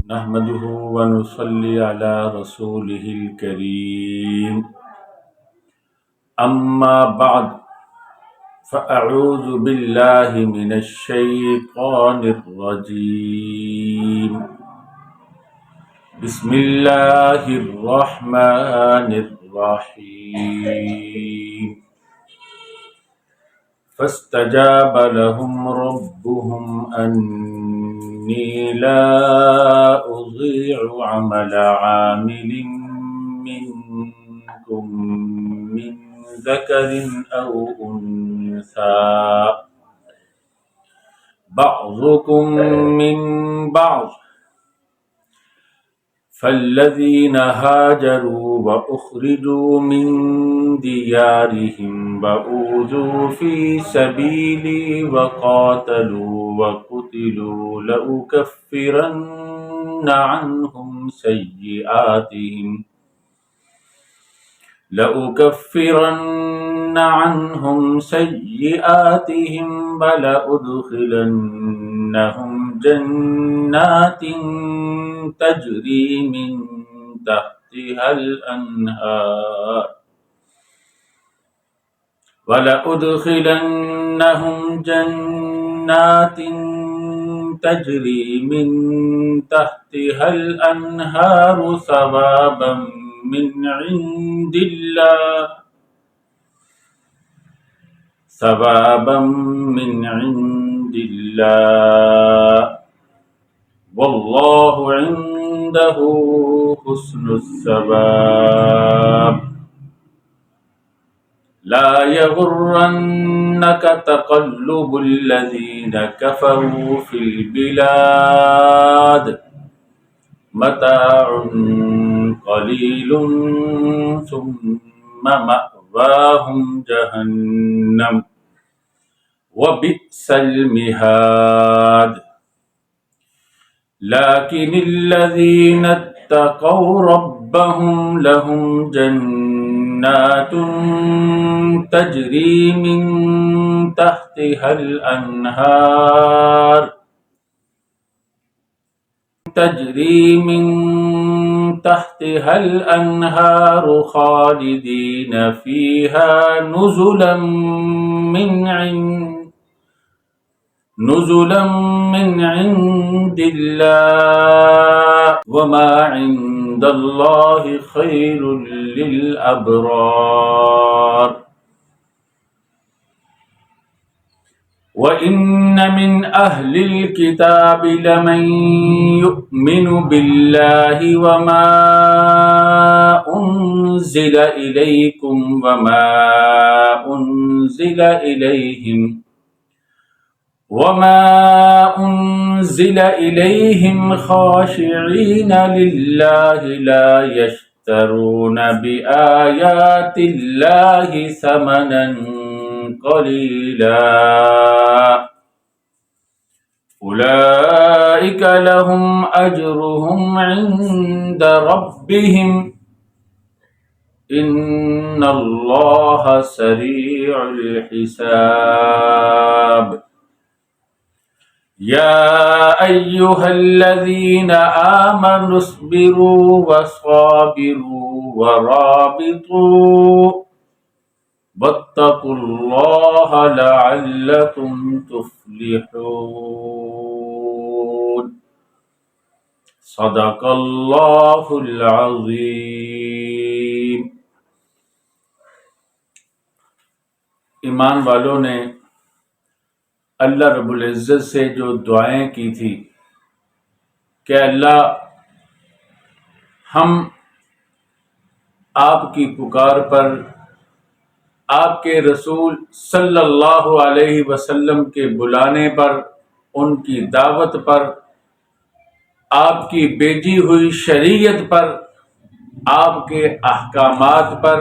نحمده ونصلي على رسوله الكريم أما بعد فأعوذ بالله من الشيطان الرجيم بسم الله الرحمن الرحيم فاستجاب لهم ربهم أني لا أضيع عمل عامل منكم من ذكر أو أنثى بعضكم من بعض فالذين هاجروا وأخرجوا من ديارهم وأوذوا في سبيلي وقاتلوا وقتلوا لأكفرن عنهم سيئاتهم ولأدخلنهم جنات تجري من تحتها الأنهار ثوابا من عند الله والله عنده حسن الثواب لا يغرنك تقلب الذين كفروا في البلاد متاع قليل ثم مأواهم جهنم وبئس المهاد لكن الذين اتقوا ربهم لهم جنات تجري من تحتها الأنهار خالدين فيها نزلا من عند الله وما عند الله خير للأبرار وإن من أهل الكتاب لمن يؤمن بالله وما أنزل إليكم وما أنزل إليهم خاشعين لله لا يشترون بآيات الله ثمنا قليلا أولئك لهم أجرهم عند ربهم إن الله سريع الحساب يا أيها الذين آمنوا اصبروا وصابروا ورابطوا واتقوا الله لعلكم تفلحون صدق اللہ العظیم۔ ایمان والوں نے اللہ رب العزت سے جو دعائیں کی تھی کہ اللہ ہم آپ کی پکار پر، آپ کے رسول صلی اللہ علیہ وسلم کے بلانے پر، ان کی دعوت پر، آپ کی بھیجی ہوئی شریعت پر، آپ کے احکامات پر،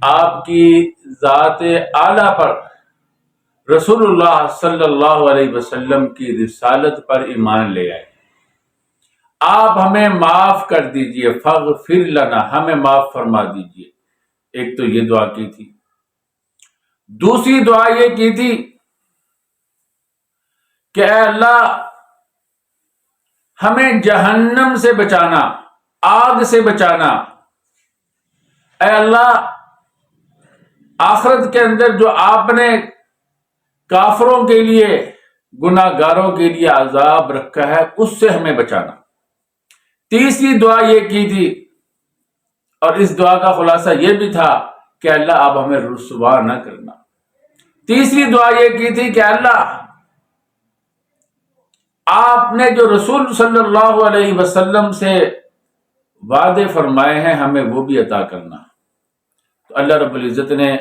آپ کی ذات اعلیٰ پر، رسول اللہ صلی اللہ علیہ وسلم کی رسالت پر ایمان لے آئے۔ آپ ہمیں معاف کر دیجئے، فاغفر لنا، ہمیں معاف فرما دیجئے۔ ایک تو یہ دعا کی تھی۔ دوسری دعا یہ کی تھی کہ اے اللہ ہمیں جہنم سے بچانا، آگ سے بچانا۔ اے اللہ، آخرت کے اندر جو آپ نے کافروں کے لیے، گناہ گاروں کے لیے عذاب رکھا ہے، اس سے ہمیں بچانا۔ تیسری دعا یہ کی تھی، اور اس دعا کا خلاصہ یہ بھی تھا کہ اللہ آپ ہمیں رسوا نہ کرنا۔ تیسری دعا یہ کی تھی کہ اللہ، آپ نے جو رسول صلی اللہ علیہ وسلم سے وعدے فرمائے ہیں ہمیں وہ بھی عطا کرنا۔ تو اللہ رب العزت نے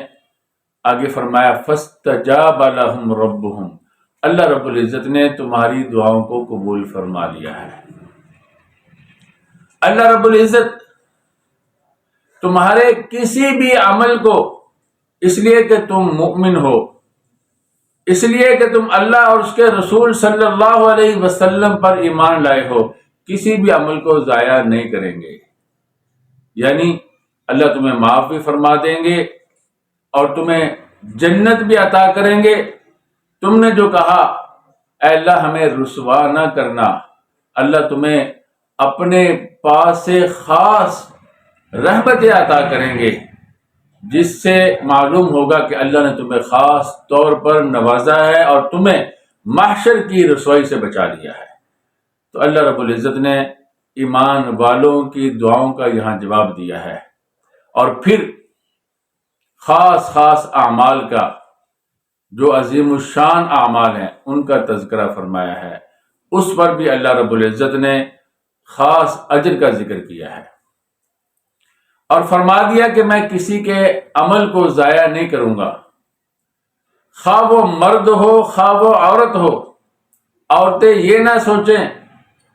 آگے فرمایا فاستجاب لهم ربهم، اللہ رب العزت نے تمہاری دعاؤں کو قبول فرما لیا ہے۔ اللہ رب العزت تمہارے کسی بھی عمل کو، اس لیے کہ تم مؤمن ہو، اس لیے کہ تم اللہ اور اس کے رسول صلی اللہ علیہ وسلم پر ایمان لائے ہو، کسی بھی عمل کو ضائع نہیں کریں گے۔ یعنی اللہ تمہیں معاف بھی فرما دیں گے اور تمہیں جنت بھی عطا کریں گے۔ تم نے جو کہا اے اللہ ہمیں رسوا نہ کرنا، اللہ تمہیں اپنے پاس سے خاص رحمتیں عطا کریں گے، جس سے معلوم ہوگا کہ اللہ نے تمہیں خاص طور پر نوازا ہے اور تمہیں محشر کی رسوائی سے بچا لیا ہے۔ تو اللہ رب العزت نے ایمان والوں کی دعاؤں کا یہاں جواب دیا ہے، اور پھر خاص خاص اعمال کا، جو عظیم الشان اعمال ہیں، ان کا تذکرہ فرمایا ہے۔ اس پر بھی اللہ رب العزت نے خاص اجر کا ذکر کیا ہے، اور فرما دیا کہ میں کسی کے عمل کو ضائع نہیں کروں گا، خواہ وہ مرد ہو خواہ وہ عورت ہو۔ عورتیں یہ نہ سوچیں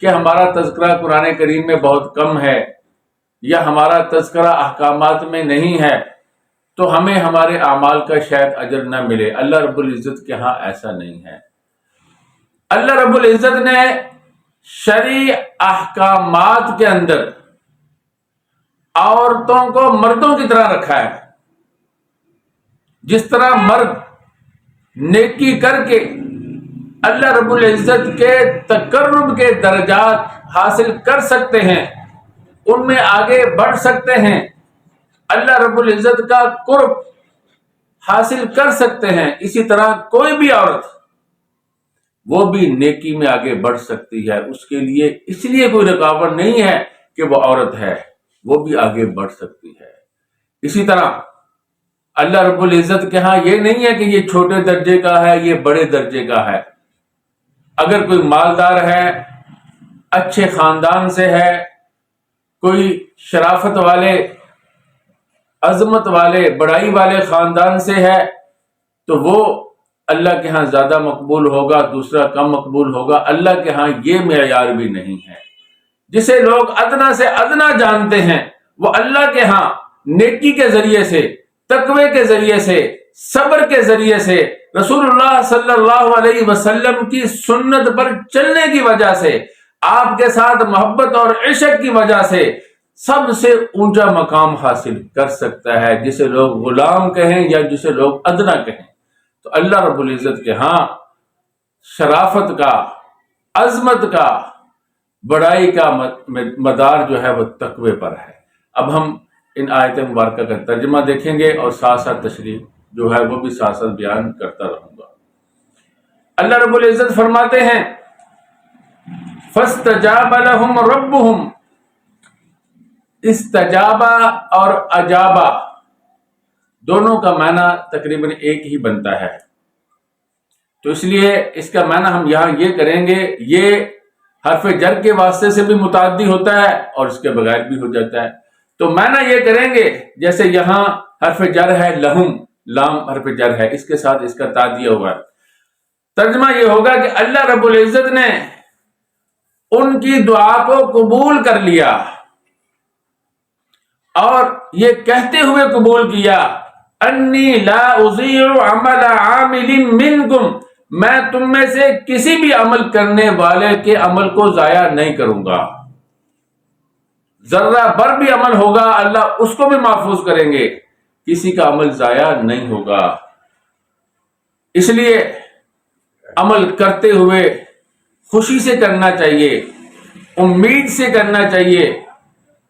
کہ ہمارا تذکرہ قرآن کریم میں بہت کم ہے، یا ہمارا تذکرہ احکامات میں نہیں ہے تو ہمیں ہمارے اعمال کا شاید اجر نہ ملے۔ اللہ رب العزت کے ہاں ایسا نہیں ہے۔ اللہ رب العزت نے شرعی احکامات کے اندر عورتوں کو مردوں کی طرح رکھا ہے۔ جس طرح مرد نیکی کر کے اللہ رب العزت کے تقرب کے درجات حاصل کر سکتے ہیں، ان میں آگے بڑھ سکتے ہیں، اللہ رب العزت کا قرب حاصل کر سکتے ہیں، اسی طرح کوئی بھی عورت وہ بھی نیکی میں آگے بڑھ سکتی ہے۔ اس کے لیے اس لیے کوئی رکاوٹ نہیں ہے کہ وہ عورت ہے، وہ بھی آگے بڑھ سکتی ہے۔ اسی طرح اللہ رب العزت کے ہاں یہ نہیں ہے کہ یہ چھوٹے درجے کا ہے، یہ بڑے درجے کا ہے۔ اگر کوئی مالدار ہے، اچھے خاندان سے ہے، کوئی شرافت والے، عظمت والے، بڑائی والے خاندان سے ہے، تو وہ اللہ کے ہاں زیادہ مقبول ہوگا، دوسرا کم مقبول ہوگا۔ اللہ کے ہاں یہ معیار بھی نہیں ہے۔ جسے لوگ ادنا سے ادنا جانتے ہیں، وہ اللہ کے ہاں نیکی کے ذریعے سے، تقوی کے ذریعے سے، صبر کے ذریعے سے، رسول اللہ صلی اللہ علیہ وسلم کی سنت پر چلنے کی وجہ سے، آپ کے ساتھ محبت اور عشق کی وجہ سے سب سے اونچا مقام حاصل کر سکتا ہے، جسے لوگ غلام کہیں یا جسے لوگ ادنا کہیں۔ تو اللہ رب العزت کے ہاں شرافت کا، عظمت کا، بڑائی کا مدار جو ہے وہ تقوی پر ہے۔ اب ہم ان آیت مبارکہ کا ترجمہ دیکھیں گے اور ساتھ ساتھ تشریح جو ہے وہ بھی ساتھ ساتھ بیان کرتا رہوں گا۔ اللہ رب العزت فرماتے ہیں فاستجاب لهم ربهم۔ استجابہ اور اجابہ دونوں کا معنی تقریباً ایک ہی بنتا ہے، تو اس لیے اس کا معنی ہم یہاں یہ کریں گے، یہ حرف جر کے واسطے سے بھی متعدی ہوتا ہے اور اس کے بغیر بھی ہو جاتا ہے۔ تو معنی یہ کریں گے جیسے یہاں حرف جر ہے لہم، لام حرف جر ہے، اس کے ساتھ اس کا تعدیہ ہوا ہے۔ ترجمہ یہ ہوگا کہ اللہ رب العزت نے ان کی دعا کو قبول کر لیا، اور یہ کہتے ہوئے قبول کیا انی لا اضیع عمل عامل منکم، میں تم میں سے کسی بھی عمل کرنے والے کے عمل کو ضائع نہیں کروں گا۔ ذرہ بر بھی عمل ہوگا اللہ اس کو بھی محفوظ کریں گے، کسی کا عمل ضائع نہیں ہوگا۔ اس لیے عمل کرتے ہوئے خوشی سے کرنا چاہیے، امید سے کرنا چاہیے،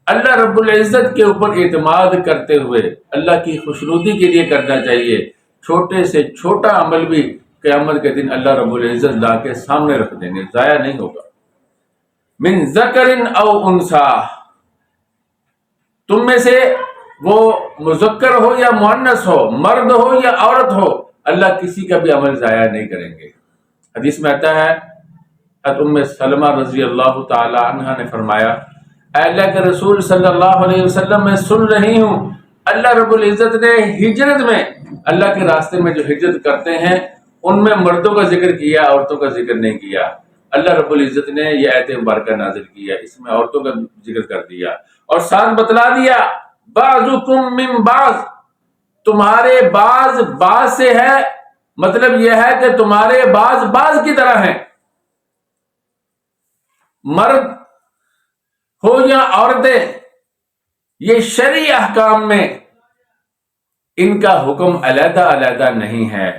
اللہ رب العزت کے اوپر اعتماد کرتے ہوئے اللہ کی خوشنودی کے لیے کرنا چاہیے۔ چھوٹے سے چھوٹا عمل بھی قیامت کے دن اللہ رب العزت لا کے سامنے رکھ دیں گے، ضائع نہیں ہوگا۔ من ذکر او انثی، تم میں سے وہ مذکر ہو یا مؤنث ہو، مرد ہو یا عورت ہو، اللہ کسی کا بھی عمل ضائع نہیں کریں گے۔ حدیث میں آتا ہے، ام سلمہ رضی اللہ تعالی عنہا نے فرمایا، اے اللہ کے رسول صلی اللہ علیہ وسلم، میں سن رہی ہوں اللہ رب العزت نے ہجرت میں، اللہ کے راستے میں جو ہجرت کرتے ہیں ان میں مردوں کا ذکر کیا، عورتوں کا ذکر نہیں کیا۔ اللہ رب العزت نے یہ آیت مبارکہ نازل کیا، اس میں عورتوں کا ذکر کر دیا اور ساتھ بتلا دیا، بعضکم من بعض، تمہارے بعض بعض سے ہے، مطلب یہ ہے کہ تمہارے بعض بعض کی طرح ہیں، مرد ہو یا عورتیں، یہ شرعی احکام میں ان کا حکم علیحدہ علیحدہ نہیں ہے،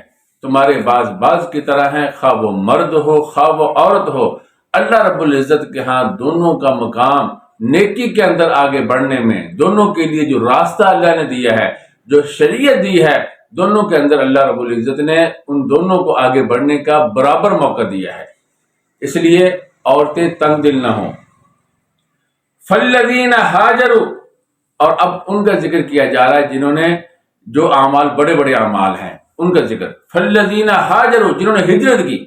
تمہارے بعض بعض کی طرح ہیں، خواہ وہ مرد ہو خواہ وہ عورت ہو۔ اللہ رب العزت کے ہاں دونوں کا مقام نیکی کے اندر آگے بڑھنے میں، دونوں کے لیے جو راستہ اللہ نے دیا ہے، جو شریعت دی ہے، دونوں کے اندر اللہ رب العزت نے ان دونوں کو آگے بڑھنے کا برابر موقع دیا ہے، اس لیے عورتیں تنگ دل نہ ہوں۔ فالذین ہاجروا، اور اب ان کا ذکر کیا جا رہا ہے جنہوں نے جو اعمال بڑے بڑے اعمال ہیں ان کا ذکر، فالذین ہاجروا، جنہوں نے ہجرت کی۔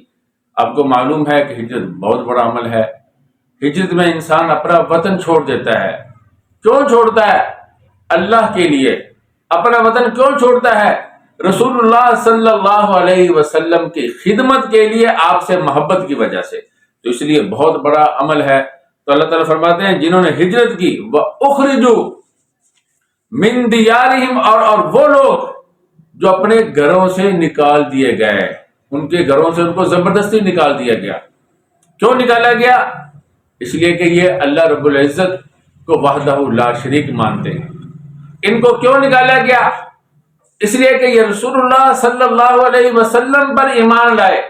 آپ کو معلوم ہے کہ ہجرت بہت بڑا عمل ہے، ہجرت میں انسان اپنا وطن چھوڑ دیتا ہے۔ کیوں چھوڑتا ہے؟ اللہ کے لیے۔ اپنا وطن کیوں چھوڑتا ہے؟ رسول اللہ صلی اللہ علیہ وسلم کی خدمت کے لیے، آپ سے محبت کی وجہ سے، تو اس لیے بہت بڑا عمل ہے۔ تو اللہ تعالیٰ فرماتے ہیں جنہوں نے ہجرت کی، وَأُخْرِجُوا مِن دِيَارِهِمْ، اور وہ لوگ جو اپنے گھروں سے نکال دیے گئے، ان کے گھروں سے ان کو زبردستی نکال دیا گیا۔ کیوں نکالا گیا؟ اس لیے کہ یہ اللہ رب العزت کو وحدہ لا شریک مانتے ہیں۔ ان کو کیوں نکالا گیا؟ اس لیے کہ یہ رسول اللہ صلی اللہ علیہ وسلم پر ایمان لائے،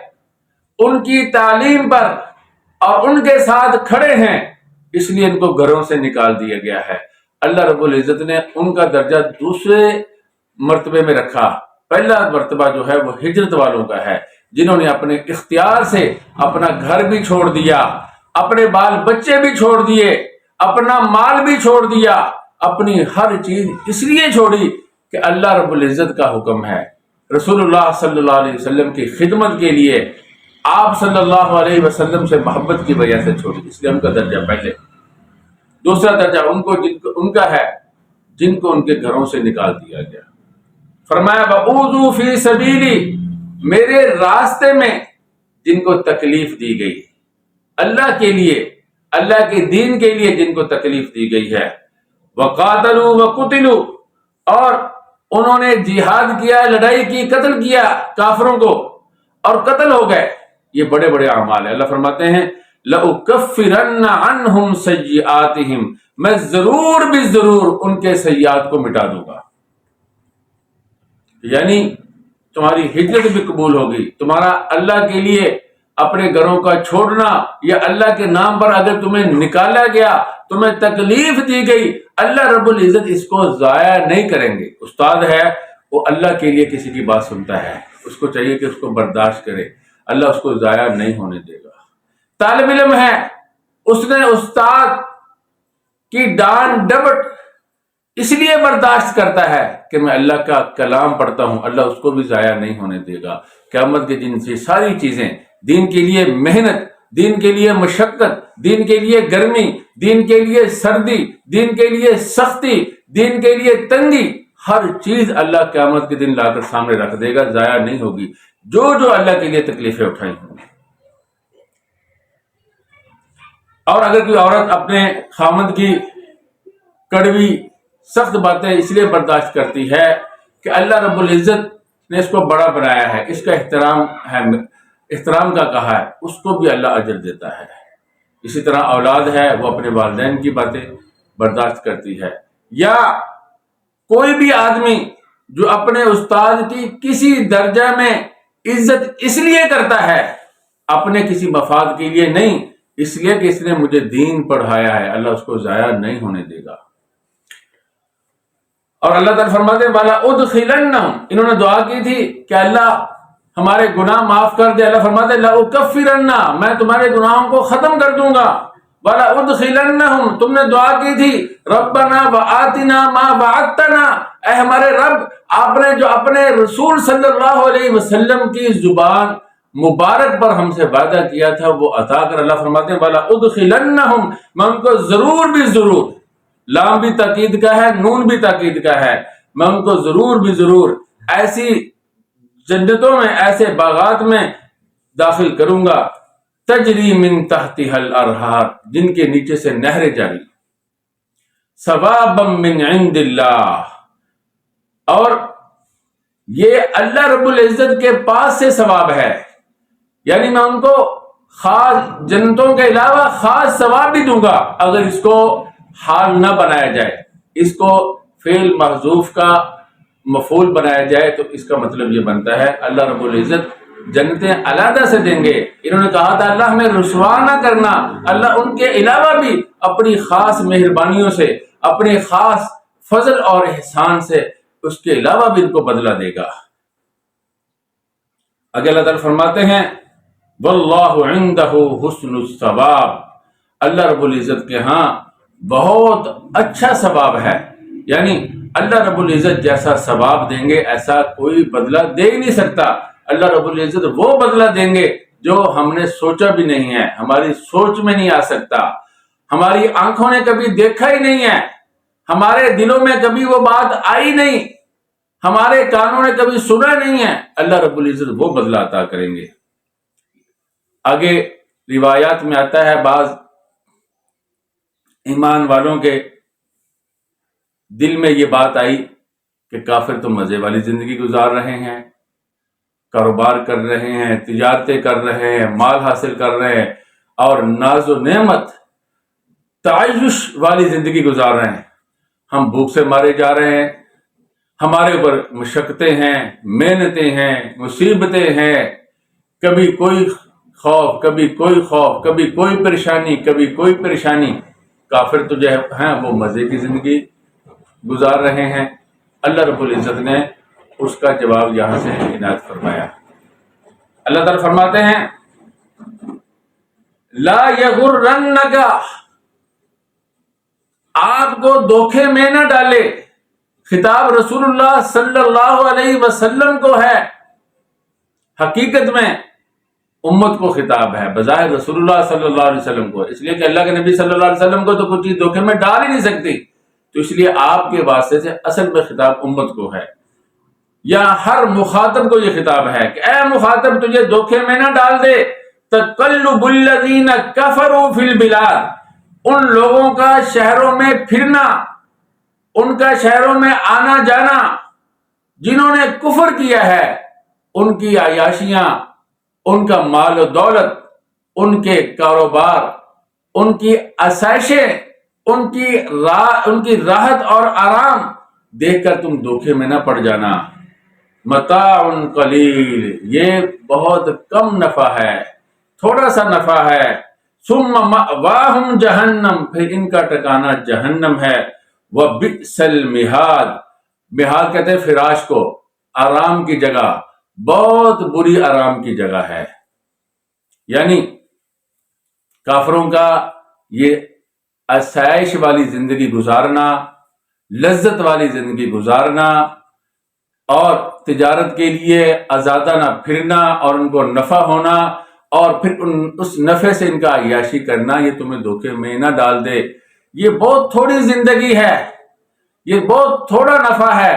ان کی تعلیم پر اور ان کے ساتھ کھڑے ہیں، اس لیے ان کو گھروں سے نکال دیا گیا ہے۔ اللہ رب العزت نے ان کا درجہ دوسرے مرتبے میں رکھا۔ پہلا مرتبہ جو ہے وہ ہجرت والوں کا ہے، جنہوں نے اپنے اختیار سے اپنا گھر بھی چھوڑ دیا، اپنے بال بچے بھی چھوڑ دیے، اپنا مال بھی چھوڑ دیا، اپنی ہر چیز اس لیے چھوڑی کہ اللہ رب العزت کا حکم ہے، رسول اللہ صلی اللہ علیہ وسلم کی خدمت کے لیے، آپ صلی اللہ علیہ وسلم سے محبت کی وجہ سے چھوڑی، اس لیے ان کا درجہ پہلے۔ دوسرا درجہ ان کا ہے جن کو ان کے گھروں سے نکال دیا گیا۔ فرمایا وَأُوذُوا فِي سَبِيلِي، میرے راستے میں جن کو تکلیف دی گئی، اللہ کے لیے، اللہ کے دین کے لیے جن کو تکلیف دی گئی ہے، وَقَاتَلُوا وَقُتِلُوا، اور انہوں نے جہاد کیا، لڑائی کی، قتل کیا کافروں کو اور قتل ہو گئے، یہ بڑے بڑے اعمال ہیں۔ اللہ فرماتے ہیں لَأُكَفِّرَنَّ عَنْهُمْ سَيِّئَاتِهِمْ، میں ضرور بھی ضرور ان کے سیئات کو مٹا دوں گا۔ یعنی تمہاری ہجرت بھی قبول ہوگی، تمہارا اللہ کے لیے اپنے گھروں کا چھوڑنا یا اللہ کے نام پر اگر تمہیں نکالا گیا، تمہیں تکلیف دی گئی، اللہ رب العزت اس کو ضائع نہیں کریں گے۔ استاد ہے وہ اللہ کے لیے کسی کی بات سنتا ہے، اس کو چاہیے کہ اس کو برداشت کرے، اللہ اس کو ضائع نہیں ہونے دے گا۔ طالب علم ہے، اس نے استاد کی ڈانٹ ڈپٹ اس لیے برداشت کرتا ہے کہ میں اللہ کا کلام پڑھتا ہوں، اللہ اس کو بھی ضائع نہیں ہونے دے گا۔ قیامت کے دن سے ساری چیزیں، دین کے لیے محنت، دین کے لیے مشقت، دین کے لیے گرمی، دین کے لیے سردی، دین کے لیے سختی، دین کے لیے تنگی، ہر چیز اللہ قیامت کے دن لا کر سامنے رکھ دے گا، ضائع نہیں ہوگی، جو اللہ کے لیے تکلیفیں اٹھائی ہوں گی۔ اور اگر کوئی عورت اپنے خامد کی کڑوی سخت باتیں اس لیے برداشت کرتی ہے کہ اللہ رب العزت نے اس کو بڑا بنایا ہے، اس کا احترام کا کہا ہے، اس کو بھی اللہ اجر دیتا ہے۔ اسی طرح اولاد ہے، وہ اپنے والدین کی باتیں برداشت کرتی ہے، یا کوئی بھی آدمی جو اپنے استاد کی کسی درجہ میں عزت اس لیے کرتا ہے، اپنے کسی مفاد کے لیے نہیں اس لیے کہ اس نے مجھے دین پڑھایا ہے، اللہ اس کو ضائع نہیں ہونے دے گا۔ اور اللہ تعالیٰ فرماتے ہیں والا ادخلنہم، انہوں نے دعا کی تھی کہ اللہ ہمارے گناہ معاف کر دے، اللہ فرماتے ہیں لاکفرن، میں تمہارے گناہوں کو ختم کر دوں گا۔ والا ادخلنہم، تم نے دعا کی تھی ربنا وآتنا ما وعدتنا، اے ہمارے رب آپ نے جو اپنے رسول صلی اللہ علیہ وسلم کی زبان مبارک پر ہم سے وعدہ کیا تھا وہ عطا کر۔ اللہ فرماتے ہیں والا ادخلنہم، میں ان کو ضرور بھی ضرور، لام بھی تاکید کا ہے، نون بھی تاکید کا ہے، میں ان کو ضرور بھی ضرور ایسی جنتوں میں، ایسے باغات میں داخل کروں گا تجری من تحتها الانہار، جن کے نیچے سے نہریں جاری، ثوابا من عند اللہ، اور یہ اللہ رب العزت کے پاس سے ثواب ہے، یعنی میں ان کو خاص جنتوں کے علاوہ خاص ثواب بھی دوں گا۔ اگر اس کو حال نہ بنایا جائے، اس کو فعل محذوف کا مفعول بنایا جائے تو اس کا مطلب یہ بنتا ہے اللہ رب العزت جنتیں علیحدہ سے دیں گے۔ انہوں نے کہا تھا اللہ ہمیں رسوا نہ کرنا، اللہ ان کے علاوہ بھی اپنی خاص مہربانیوں سے، اپنے خاص فضل اور احسان سے اس کے علاوہ بھی ان کو بدلہ دے گا۔ آگے اللہ تعالیٰ فرماتے ہیں واللہ عندہ حسن الثواب، اللہ رب العزت کے ہاں بہت اچھا ثواب ہے، یعنی اللہ رب العزت جیسا ثواب دیں گے ایسا کوئی بدلہ دے ہی نہیں سکتا۔ اللہ رب العزت وہ بدلہ دیں گے جو ہم نے سوچا بھی نہیں ہے، ہماری سوچ میں نہیں آ سکتا، ہماری آنکھوں نے کبھی دیکھا ہی نہیں ہے، ہمارے دلوں میں کبھی وہ بات آئی نہیں، ہمارے کانوں نے کبھی سنا نہیں ہے، اللہ رب العزت وہ بدلہ عطا کریں گے۔ آگے روایات میں آتا ہے بعض ایمان والوں کے دل میں یہ بات آئی کہ کافر تو مزے والی زندگی گزار رہے ہیں، کاروبار کر رہے ہیں، تجارتیں کر رہے ہیں، مال حاصل کر رہے ہیں، اور ناز و نعمت تعیش والی زندگی گزار رہے ہیں، ہم بھوک سے مارے جا رہے ہیں، ہمارے اوپر مشقتیں ہیں، محنتیں ہیں، مصیبتیں ہیں، کبھی کوئی خوف، کبھی کوئی خوف، کبھی کوئی پریشانی، کبھی کوئی پریشانی۔ کافر تو جو ہیں وہ مزے کی زندگی گزار رہے ہیں۔ اللہ رب العزت نے اس کا جواب یہاں سے عنایت فرمایا۔ اللہ تعالیٰ فرماتے ہیں لا یغرنک، آپ کو دھوکے میں نہ ڈالے، خطاب رسول اللہ صلی اللہ علیہ وسلم کو ہے، حقیقت میں امت کو خطاب ہے، بظاہر رسول اللہ صلی اللہ علیہ وسلم کو، اس لیے کہ اللہ کے نبی صلی اللہ علیہ وسلم کو تو کچھ چیز دھوکے میں ڈال ہی نہیں سکتی، تو اس لیے آپ کے واسطے سے اصل میں خطاب امت کو ہے، یا ہر مخاطب کو یہ خطاب ہے کہ اے مخاطب تجھے دھوکے میں نہ ڈال دے تقلب الذین کفروا فی البلاد، ان لوگوں کا شہروں میں پھرنا، ان کا شہروں میں آنا جانا جنہوں نے کفر کیا ہے، ان کی عیاشیاں، ان کا مال و دولت، ان کے کاروبار، ان کی آسائشیں، ان کی راحت اور آرام دیکھ کر تم دھوکے میں نہ پڑ جانا۔ متاع قلیل، یہ بہت کم نفع ہے، تھوڑا سا نفع ہے، ثم مأواہم جہنم، پھر ان کا ٹھکانہ جہنم ہے، وبئس المہاد، مہاد کہتے ہیں فراش کو، آرام کی جگہ، بہت بری آرام کی جگہ ہے۔ یعنی کافروں کا یہ آسائش والی زندگی گزارنا، لذت والی زندگی گزارنا، اور تجارت کے لیے آزادانہ پھرنا اور ان کو نفع ہونا، اور پھر اس نفع سے ان کا عیاشی کرنا، یہ تمہیں دھوکے میں نہ ڈال دے، یہ بہت تھوڑی زندگی ہے، یہ بہت تھوڑا نفع ہے،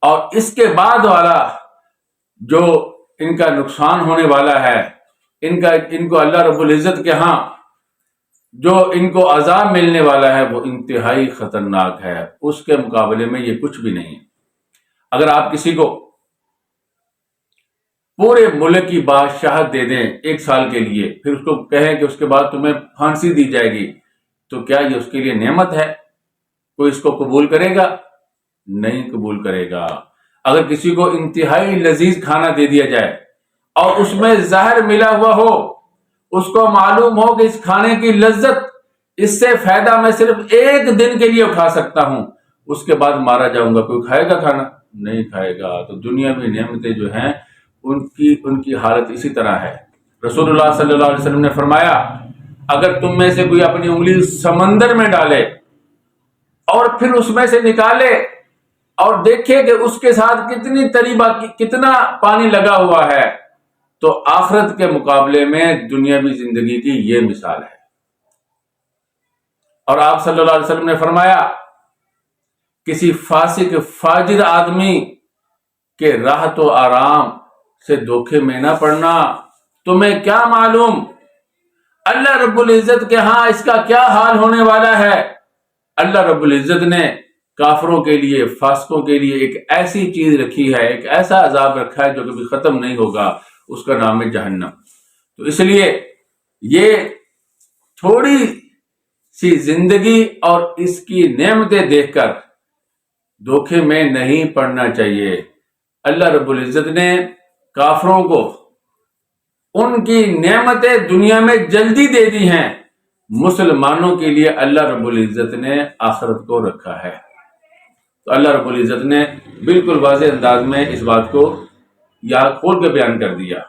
اور اس کے بعد والا جو ان کا نقصان ہونے والا ہے، ان کو اللہ رب العزت کے ہاں جو ان کو عذاب ملنے والا ہے وہ انتہائی خطرناک ہے، اس کے مقابلے میں یہ کچھ بھی نہیں ہے۔ اگر آپ کسی کو پورے ملک کی بادشاہت دے دیں 1 سال کے لیے، پھر اس کو کہیں کہ اس کے بعد تمہیں پھانسی دی جائے گی، تو کیا یہ اس کے لیے نعمت ہے؟ کوئی اس کو قبول کرے گا؟ نہیں قبول کرے گا۔ اگر کسی کو انتہائی لذیذ کھانا دے دیا جائے اور اس میں زہر ملا ہوا ہو، اس کو معلوم ہو کہ اس کھانے کی لذت، اس سے فائدہ میں صرف ایک دن کے لیے اٹھا سکتا ہوں، اس کے بعد مارا جاؤں گا، کوئی کھائے گا کھانا؟ نہیں کھائے گا۔ تو دنیا میں نعمتیں جو ہیں ان کی حالت اسی طرح ہے۔ رسول اللہ صلی اللہ علیہ وسلم نے فرمایا، اگر تم میں سے کوئی اپنی انگلی سمندر میں ڈالے اور پھر اس میں سے نکالے اور دیکھے کہ اس کے ساتھ کتنا پانی لگا ہوا ہے، تو آخرت کے مقابلے میں دنیاوی زندگی کی یہ مثال ہے۔ اور آپ صلی اللہ علیہ وسلم نے فرمایا، کسی فاسق فاجر آدمی کے راحت و آرام سے دھوکے میں نہ پڑنا۔ تمہیں کیا معلوم اللہ رب العزت کے ہاں اس کا کیا حال ہونے والا ہے؟ اللہ رب العزت نے کافروں کے لیے، فاسقوں کے لیے ایک ایسی چیز رکھی ہے، ایک ایسا عذاب رکھا ہے جو کبھی ختم نہیں ہوگا، اس کا نام ہے جہنم۔ تو اس لیے یہ تھوڑی سی زندگی اور اس کی نعمتیں دیکھ کر دھوکے میں نہیں پڑنا چاہیے۔ اللہ رب العزت نے کافروں کو ان کی نعمتیں دنیا میں جلدی دے دی ہیں، مسلمانوں کے لیے اللہ رب العزت نے آخرت کو رکھا ہے۔ تو اللہ رب العزت نے بالکل واضح انداز میں اس بات کو یہاں کھول کے بیان کر دیا،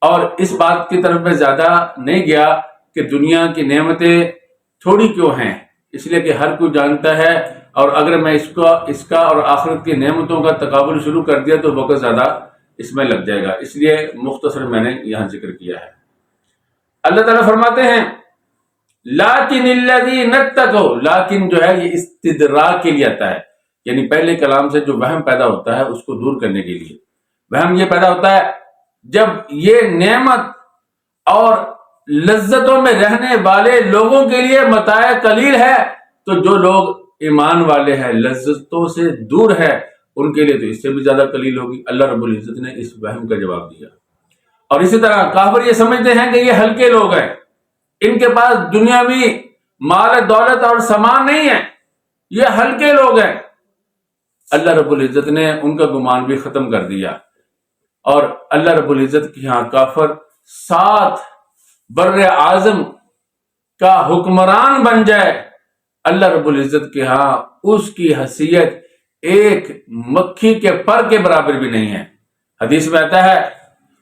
اور اس بات کی طرف میں زیادہ نہیں گیا کہ دنیا کی نعمتیں تھوڑی کیوں ہیں، اس لیے کہ ہر کوئی جانتا ہے، اور اگر میں اس کا اور آخرت کی نعمتوں کا تقابل شروع کر دیا تو وقت زیادہ اس میں لگ جائے گا، اس لیے مختصر میں نے یہاں ذکر کیا ہے۔ اللہ تعالیٰ فرماتے ہیں لیکن الذین اتقوا، لیکن جو ہے یہ استدراک کے لیے آتا ہے، یعنی پہلے کلام سے جو وہم پیدا ہوتا ہے اس کو دور کرنے کے لیے۔ وہم یہ پیدا ہوتا ہے جب یہ نعمت اور لذتوں میں رہنے والے لوگوں کے لیے متاع قلیل ہے، تو جو لوگ ایمان والے ہیں، لذتوں سے دور ہے، ان کے لیے تو اس سے بھی زیادہ قلیل ہوگی۔ اللہ رب العزت نے اس وہم کا جواب دیا۔ اور اسی طرح کافر یہ سمجھتے ہیں کہ یہ ہلکے لوگ ہیں، ان کے پاس دنیاوی مال دولت اور سامان نہیں ہے، یہ ہلکے لوگ ہیں۔ اللہ رب العزت نے ان کا گمان بھی ختم کر دیا، اور اللہ رب العزت کی ہاں کافر 7 بر اعظم کا حکمران بن جائے، اللہ رب العزت کے ہاں اس کی حیثیت ایک مکھی کے پر کے برابر بھی نہیں ہے۔ حدیث میں آتا ہے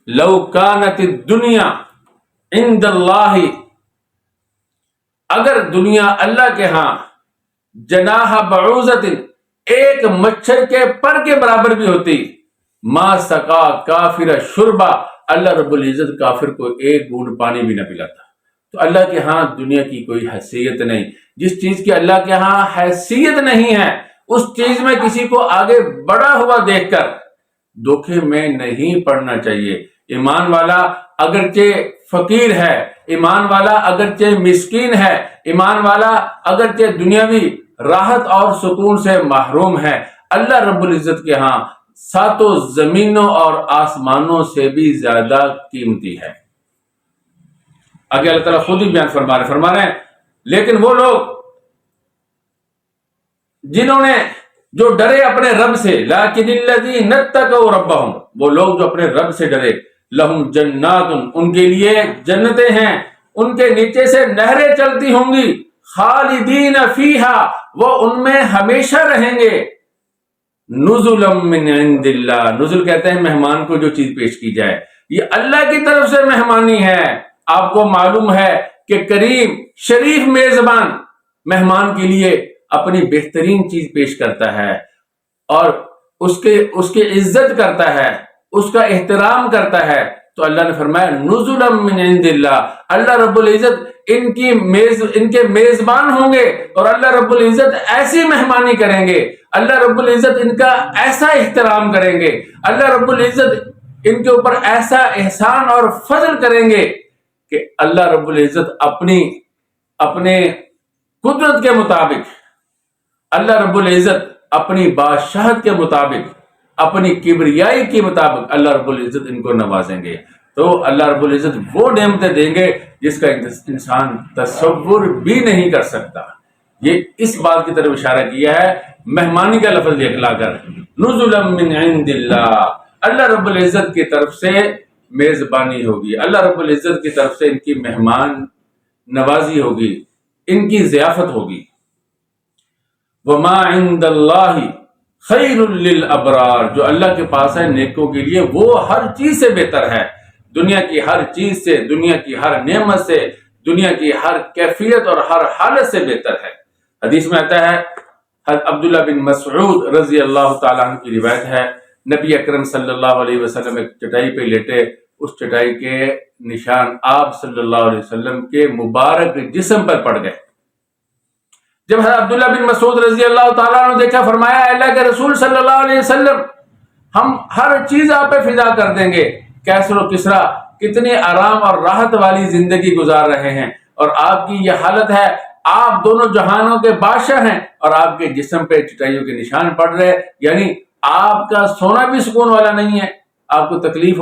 لو کانت الدنیا عند اللہ، اگر دنیا اللہ کے ہاں جناح بعوضۃ، ایک مچھر کے پر کے برابر بھی ہوتی، ما سقا کافر شربا، اللہ رب العزت کافر کو ایک گھونٹ پانی بھی نہ پلاتا۔ تو اللہ کے ہاں دنیا کی کوئی حیثیت نہیں۔ جس چیز کی اللہ کے ہاں حیثیت نہیں ہے، اس چیز میں کسی کو آگے بڑا ہوا دیکھ کر دھوکے میں نہیں پڑنا چاہیے۔ ایمان والا اگرچہ فقیر ہے، ایمان والا اگرچہ مسکین ہے، ایمان والا اگرچہ دنیاوی راحت اور سکون سے محروم ہے، اللہ رب العزت کے ہاں 7 زمینوں اور آسمانوں سے بھی زیادہ قیمتی ہے۔ آگے اللہ تعالیٰ خود ہی بیان فرما رہے ہیں لیکن وہ لوگ جنہوں نے جو ڈرے اپنے رب سے، لیکن الذین اتقوا ربہم، وہ لوگ جو اپنے رب سے ڈرے، لہم جنات، ان کے لیے جنتیں ہیں، ان کے نیچے سے نہریں چلتی ہوں گی، خالدین فیہا، وہ ان میں ہمیشہ رہیں گے، نزلا من عند اللہ، نزل کہتے ہیں مہمان کو جو چیز پیش کی جائے، یہ اللہ کی طرف سے مہمانی ہے۔ آپ کو معلوم ہے کہ کریم شریف میزبان مہمان کے لیے اپنی بہترین چیز پیش کرتا ہے اور اس کے عزت کرتا ہے، اس کا احترام کرتا ہے۔ تو اللہ نے فرمایا نزلا من عند اللہ، اللہ رب العزت ان کے میزبان ہوں گے، اور اللہ رب العزت ایسی مہمانی کریں گے، اللہ رب العزت ان کا ایسا احترام کریں گے، اللہ رب العزت ان کے اوپر ایسا احسان اور فضل کریں گے کہ اللہ رب العزت اپنے قدرت کے مطابق، اللہ رب العزت اپنی بادشاہت کے مطابق، اپنی کبریائی کے مطابق اللہ رب العزت ان کو نوازیں گے۔ تو اللہ رب العزت وہ نعمتیں دیں گے جس کا انسان تصور بھی نہیں کر سکتا۔ یہ اس بات کی طرف اشارہ کیا ہے، مہمانی کا لفظ لا کر، نزلا من عند اللہ، اللہ رب العزت کی طرف سے میزبانی ہوگی، اللہ رب العزت کی طرف سے ان کی مہمان نوازی ہوگی، ان کی ضیافت ہوگی۔ وما عند اللہ خیر للابرار، جو اللہ کے پاس ہے نیکوں کے لیے وہ ہر چیز سے بہتر ہے، دنیا کی ہر چیز سے، دنیا کی ہر نعمت سے، دنیا کی ہر کیفیت اور ہر حالت سے بہتر ہے۔ حدیث میں آتا ہے، حضرت عبداللہ بن مسعود رضی اللہ تعالیٰ عنہ کی روایت ہے، نبی اکرم صلی اللہ علیہ وسلم ایک چٹائی پہ لیٹے، اس چٹائی کے نشان آپ صلی اللہ علیہ وسلم کے مبارک جسم پر پڑ گئے۔ جب حضرت عبداللہ بن مسعود رضی اللہ تعالیٰ عنہ دیکھا، فرمایا اللہ کے رسول صلی اللہ علیہ وسلم، ہم ہر چیز آپ پہ فدا کر دیں گے، کیسر و کسرا کتنی آرام اور راحت والی زندگی گزار رہے ہیں، اور آپ کی یہ حالت ہے، آپ دونوں جہانوں کے بادشاہ ہیں اور آپ کے جسم پہ چٹائیوں کے نشان پڑ رہے، یعنی آپ کا سونا بھی سکون والا نہیں ہے، آپ کو تکلیف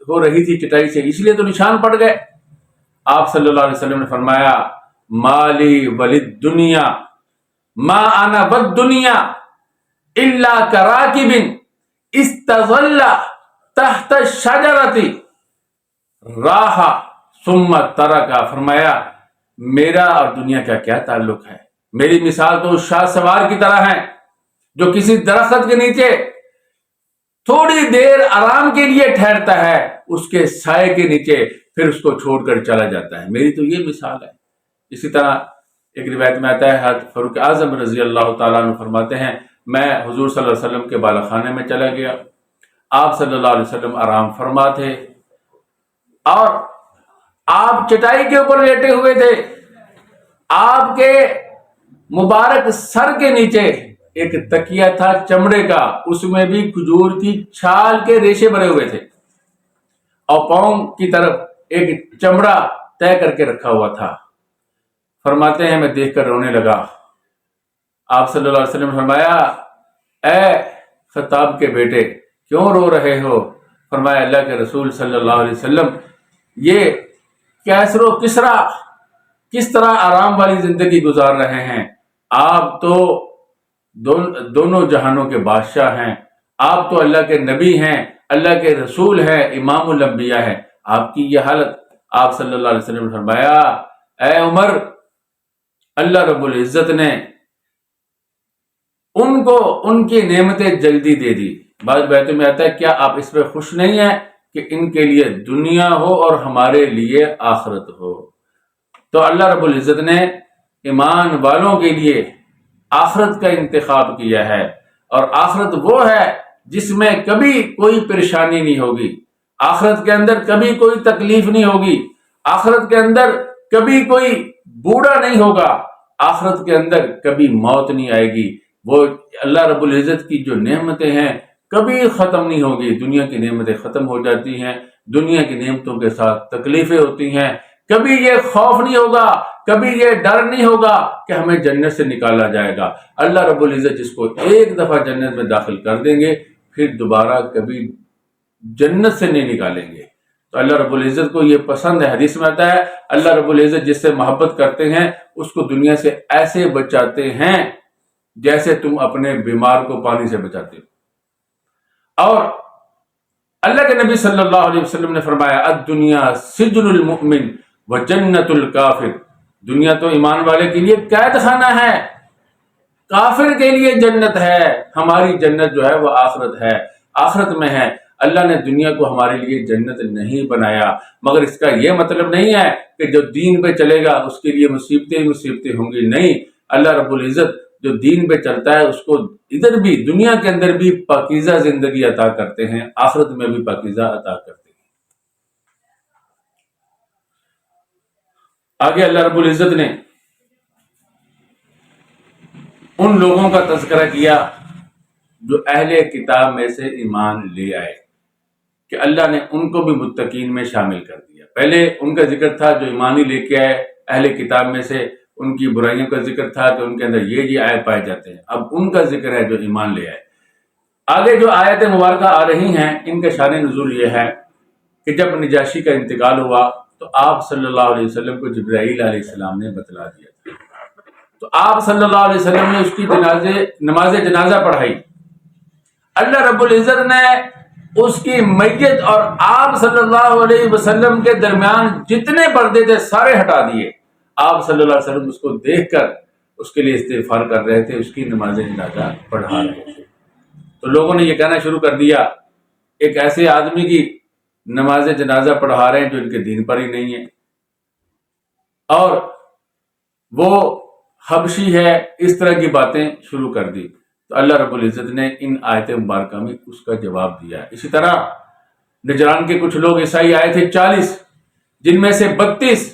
ہو رہی تھی چٹائی سے، اس لیے تو نشان پڑ گئے۔ آپ صلی اللہ علیہ وسلم نے فرمایا، مالی ولد دنیا ما انا والدنیا الا کراکب استظل تحت الشجرۃ راح ثم ترک، فرمایا میرا اور دنیا کا کیا تعلق ہے، میری مثال تو اس شاہ سوار کی طرح ہے جو کسی درخت کے نیچے تھوڑی دیر آرام کے لیے ٹھہرتا ہے، اس کے سائے کے نیچے، پھر اس کو چھوڑ کر چلا جاتا ہے، میری تو یہ مثال ہے۔ اسی طرح ایک روایت میں آتا ہے، حضرت فاروق اعظم رضی اللہ تعالیٰ عنہ فرماتے ہیں، میں حضور صلی اللہ علیہ وسلم کے بالا خانے میں چلا گیا، آپ صلی اللہ علیہ وسلم آرام فرما تھے اور آپ چٹائی کے اوپر لیٹے ہوئے تھے، آپ کے مبارک سر کے نیچے ایک تکیہ تھا چمڑے کا، اس میں بھی کھجور کی چھال کے ریشے بھرے ہوئے تھے، اور پاؤں کی طرف ایک چمڑا طے کر کے رکھا ہوا تھا۔ فرماتے ہیں میں دیکھ کر رونے لگا۔ آپ صلی اللہ علیہ وسلم نے فرمایا، اے خطاب کے بیٹے کیوں رو رہے ہو؟ فرمایا اللہ کے رسول صلی اللہ علیہ وسلم، یہ کیسر و کسرا کس طرح آرام والی زندگی گزار رہے ہیں، آپ تو دونوں جہانوں کے بادشاہ ہیں، آپ تو اللہ کے نبی ہیں، اللہ کے رسول ہیں، امام الانبیاء ہیں، آپ کی یہ حالت۔ آپ صلی اللہ علیہ وسلم نے فرمایا، اے عمر، اللہ رب العزت نے ان کو ان کی نعمتیں جلدی دے دی۔ بعض بیتوں میں آتا ہے، کیا آپ اس پہ خوش نہیں ہیں کہ ان کے لیے دنیا ہو اور ہمارے لیے آخرت ہو؟ تو اللہ رب العزت نے ایمان والوں کے لیے آخرت کا انتخاب کیا ہے، اور آخرت وہ ہے جس میں کبھی کوئی پریشانی نہیں ہوگی، آخرت کے اندر کبھی کوئی تکلیف نہیں ہوگی، آخرت کے اندر کبھی کوئی بوڑھا نہیں ہوگا، آخرت کے اندر کبھی موت نہیں آئے گی۔ وہ اللہ رب العزت کی جو نعمتیں ہیں کبھی ختم نہیں ہوگی، دنیا کی نعمتیں ختم ہو جاتی ہیں، دنیا کی نعمتوں کے ساتھ تکلیفیں ہوتی ہیں، کبھی یہ خوف نہیں ہوگا، کبھی یہ ڈر نہیں ہوگا کہ ہمیں جنت سے نکالا جائے گا۔ اللہ رب العزت جس کو ایک دفعہ جنت میں داخل کر دیں گے پھر دوبارہ کبھی جنت سے نہیں نکالیں گے۔ تو اللہ رب العزت کو یہ پسند ہے، حدیث میں آتا ہے اللہ رب العزت جس سے محبت کرتے ہیں اس کو دنیا سے ایسے بچاتے ہیں جیسے تم اپنے بیمار کو پانی سے بچاتے ہو۔ اور اللہ کے نبی صلی اللہ علیہ وسلم نے فرمایا، الدنیا سجن المؤمن و جنت الکافر، دنیا تو ایمان والے کے لیے قید خانہ ہے، کافر کے لیے جنت ہے۔ ہماری جنت جو ہے وہ آخرت ہے، آخرت میں ہے۔ اللہ نے دنیا کو ہمارے لیے جنت نہیں بنایا، مگر اس کا یہ مطلب نہیں ہے کہ جو دین پہ چلے گا اس کے لیے مصیبتیں مصیبتیں ہوں گی، نہیں۔ اللہ رب العزت جو دین پہ چلتا ہے اس کو ادھر بھی دنیا کے اندر بھی پاکیزہ زندگی عطا کرتے ہیں، آخرت میں بھی پاکیزہ عطا کرتے ہیں۔ آگے اللہ رب العزت نے ان لوگوں کا تذکرہ کیا جو اہل کتاب میں سے ایمان لے آئے، کہ اللہ نے ان کو بھی متقین میں شامل کر دیا۔ پہلے ان کا ذکر تھا جو ایمان ہی لے کے آئے اہل کتاب میں سے، ان کی برائیوں کا ذکر تھا کہ ان کے اندر یہ عیب پائے جاتے ہیں، اب ان کا ذکر ہے جو ایمان لے آئے۔ آگے جو آیت مبارکہ آ رہی ہیں ان کا شان نزول یہ ہے کہ جب نجاشی کا انتقال ہوا تو آپ صلی اللہ علیہ وسلم کو جبرائیل علیہ السلام نے بتلا دیا تھا، تو آپ صلی اللہ علیہ وسلم نے اس کی نماز جنازہ پڑھائی۔ اللہ رب العزت نے اس کی میت اور آپ صلی اللہ علیہ وسلم کے درمیان جتنے پردے تھے سارے ہٹا دیے. آپ صلی اللہ علیہ وسلم اس کو دیکھ کر اس کے لیے استغفار کر رہے تھے، اس کی نماز جنازہ پڑھا رہے تھے. تو لوگوں نے یہ کہنا شروع کر دیا ایک ایسے آدمی کی نماز جنازہ پڑھا رہے ہیں جو ان کے دین پر ہی نہیں ہے، اور وہ حبشی ہے، اس طرح کی باتیں شروع کر دی. تو اللہ رب العزت نے ان آیت مبارکہ میں اس کا جواب دیا. اسی طرح نجران کے کچھ لوگ عیسائی آئے تھے 40، جن میں سے 32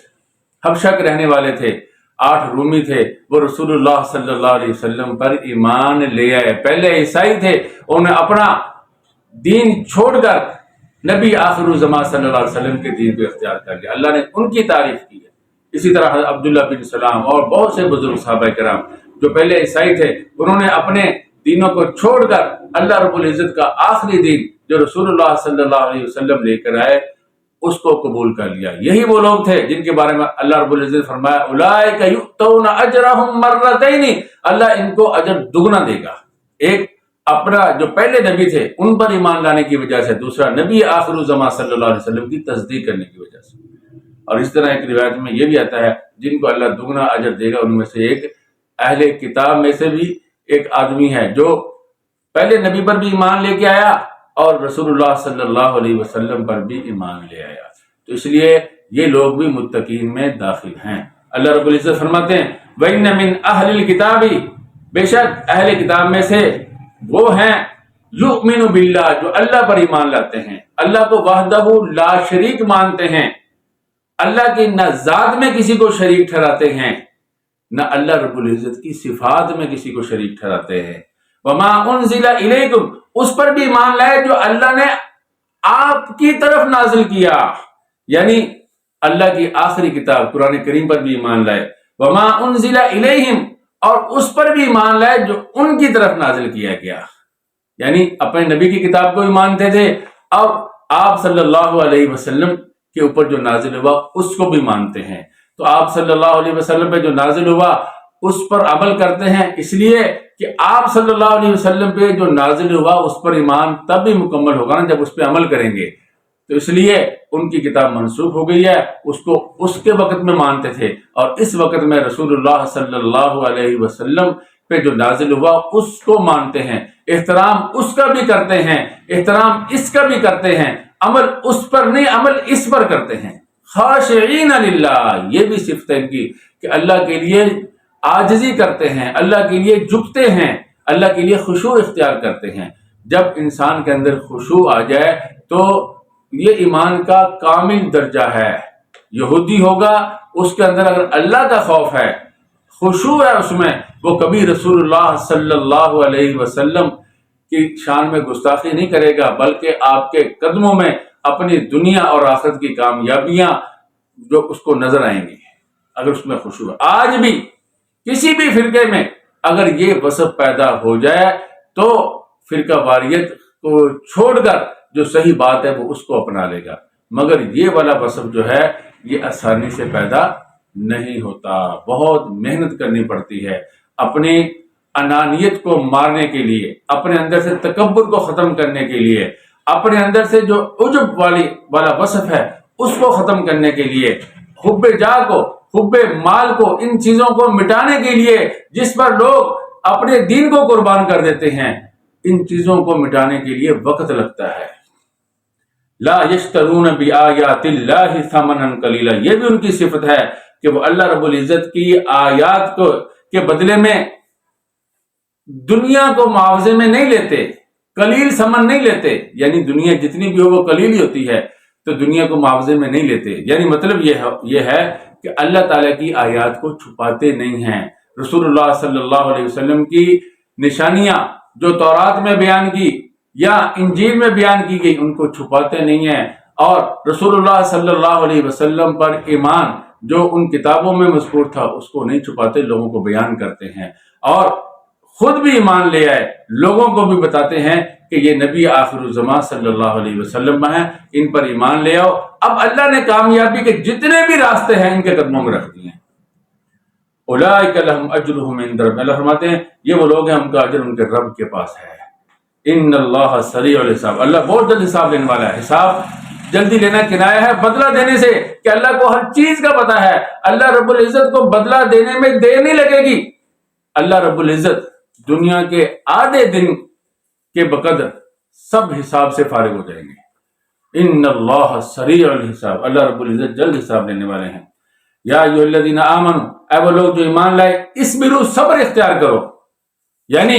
حبشہ کے رہنے والے تھے، 8 رومی تھے. وہ رسول اللہ صلی اللہ علیہ وسلم پر ایمان لے آئے. پہلے عیسائی تھے، انہوں نے اپنا دین چھوڑ کر نبی آخر الزمان صلی اللہ علیہ وسلم کے دین کو اختیار کر لیا. اللہ نے ان کی تعریف کی ہے. اسی طرح حضرت عبداللہ بن سلام اور بہت سے بزرگ صحابہ کرام جو پہلے عیسائی تھے، انہوں نے اپنے دینوں کو چھوڑ کر اللہ رب العزت کا آخری دین جو رسول اللہ صلی اللہ علیہ وسلم لے کر آئے اس کو قبول کر لیا. یہی وہ لوگ تھے جن کے بارے میں اللہ رب العزت فرمایا اولئک یؤتون اجرہم مرتین، اللہ ان کو اجر دگنا دے گا. ایک اپنا جو پہلے نبی تھے ان پر ایمان لانے کی وجہ سے، دوسرا نبی آخر الزمان صلی اللہ علیہ وسلم کی تصدیق کرنے کی وجہ سے. اور اس طرح ایک روایت میں یہ بھی آتا ہے جن کو اللہ دگنا اجر دے گا ان میں سے ایک اہل کتاب میں سے بھی ایک آدمی ہے جو پہلے نبی پر بھی ایمان لے کے آیا اور رسول اللہ صلی اللہ علیہ وسلم پر بھی ایمان لے آیا. تو اس لیے یہ لوگ بھی متقین میں داخل ہیں. اللہ رب العزت فرماتے ہیں وَإِنَّ مِنْ أَهْلِ الْكِتَابِ، بے شک اہل کتاب میں سے وہ ہیں یؤمن باللہ، جو اللہ پر ایمان لاتے ہیں، اللہ کو وحدہ لا شریک مانتے ہیں، اللہ کی نہ ذات میں کسی کو شریک ٹھہراتے ہیں، نہ اللہ رب العزت کی صفات میں کسی کو شریک ٹھہراتے ہیں. وما انزل الیکم، اس پر بھی ایمان لائے جو اللہ نے آپ کی طرف نازل کیا، یعنی اللہ کی آخری کتاب قرآن کریم پر بھی ایمان لائے. وما انزل الیہم، اور اس پر بھی ایمان لائے جو ان کی طرف نازل کیا گیا، یعنی اپنے نبی کی کتاب کو بھی مانتے تھے اور آپ صلی اللہ علیہ وسلم کے اوپر جو نازل ہوا اس کو بھی مانتے ہیں. تو آپ صلی اللہ علیہ وسلم پہ جو نازل ہوا اس پر عمل کرتے ہیں، اس لیے کہ آپ صلی اللہ علیہ وسلم پہ جو نازل ہوا اس پر ایمان تب بھی مکمل ہوگا نا جب اس پہ عمل کریں گے. تو اس لیے ان کی کتاب منسوخ ہو گئی ہے، اس کو اس کے وقت میں مانتے تھے، اور اس وقت میں رسول اللہ صلی اللہ علیہ وسلم پہ جو نازل ہوا اس کو مانتے ہیں، احترام اس کا بھی کرتے ہیں، احترام اس کا بھی کرتے ہیں، عمل اس پر نہیں عمل اس پر کرتے ہیں. خاشعین للہ، یہ بھی صفت ہے ان کی کہ اللہ کے لیے عاجزی کرتے ہیں، اللہ کے لیے جھکتے ہیں، اللہ کے لیے خشوع اختیار کرتے ہیں. جب انسان کے اندر خشوع آ جائے تو یہ ایمان کا کامل درجہ ہے. یہودی ہوگا اس کے اندر اگر اللہ کا خوف ہے، خشوع ہے اس میں، وہ کبھی رسول اللہ صلی اللہ علیہ وسلم کی شان میں گستاخی نہیں کرے گا، بلکہ آپ کے قدموں میں اپنی دنیا اور آخرت کی کامیابیاں جو اس کو نظر آئیں گی اگر اس میں خشوع ہے. آج بھی کسی بھی فرقے میں اگر یہ وصف پیدا ہو جائے تو فرقہ واریت کو چھوڑ کر جو صحیح بات ہے وہ اس کو اپنا لے گا، مگر یہ والا وصف جو ہے یہ آسانی سے پیدا نہیں ہوتا. بہت محنت کرنی پڑتی ہے اپنی انانیت کو مارنے کے لیے، اپنے اندر سے تکبر کو ختم کرنے کے لیے، اپنے اندر سے جو عجب والا وصف ہے اس کو ختم کرنے کے لیے، حب جاہ کو، حب مال کو، ان چیزوں کو مٹانے کے لیے جس پر لوگ اپنے دین کو قربان کر دیتے ہیں، ان چیزوں کو مٹانے کے لیے وقت لگتا ہے. لا یشترون بآیات اللہ ثمنا قلیلا، یہ بھی ان کی صفت ہے کہ وہ اللہ رب العزت کی آیات کو کے بدلے میں دنیا کو معاوضے میں نہیں لیتے، قلیل ثمن نہیں لیتے، یعنی دنیا جتنی بھی ہو وہ قلیل ہی ہوتی ہے، تو دنیا کو معاوضے میں نہیں لیتے. یعنی مطلب یہ ہے کہ اللہ تعالیٰ کی آیات کو چھپاتے نہیں ہیں. رسول اللہ صلی اللہ علیہ وسلم کی نشانیاں جو تورات میں بیان کی یا انجیل میں بیان کی گئی ان کو چھپاتے نہیں ہیں، اور رسول اللہ صلی اللہ علیہ وسلم پر ایمان جو ان کتابوں میں مذکور تھا اس کو نہیں چھپاتے، لوگوں کو بیان کرتے ہیں، اور خود بھی ایمان لے آئے، لوگوں کو بھی بتاتے ہیں کہ یہ نبی آخر الزمان صلی اللہ علیہ وسلم ہیں، ان پر ایمان لے آؤ. اب اللہ نے کامیابی کے جتنے بھی راستے ہیں ان کے قدموں میں رکھ دیے ہیں. اولئک لہم اجرہم عند ربہم، اللہ فرماتے ہیں یہ وہ لوگ ہیں ان کا اجر ان کے رب کے پاس ہے. ان اللہ سریع الحساب، اللہ بہت جلد حساب لینے والا ہے۔ حساب جلدی لینا کنایا ہے بدلہ دینے سے، کہ اللہ کو ہر چیز کا پتہ ہے، اللہ رب العزت کو بدلہ دینے میں دیر نہیں لگے گی۔ اللہ رب العزت دنیا کے آدھے دن کے بقدر سب حساب سے فارغ ہو جائیں گے۔ ان اللہ سریع الحساب، اللہ رب العزت جلد حساب لینے والے ہیں۔ یا ایھا الذین آمنوا، اے وہ لوگ جو ایمان لائے، اصبروا، صبر اختیار کرو، یعنی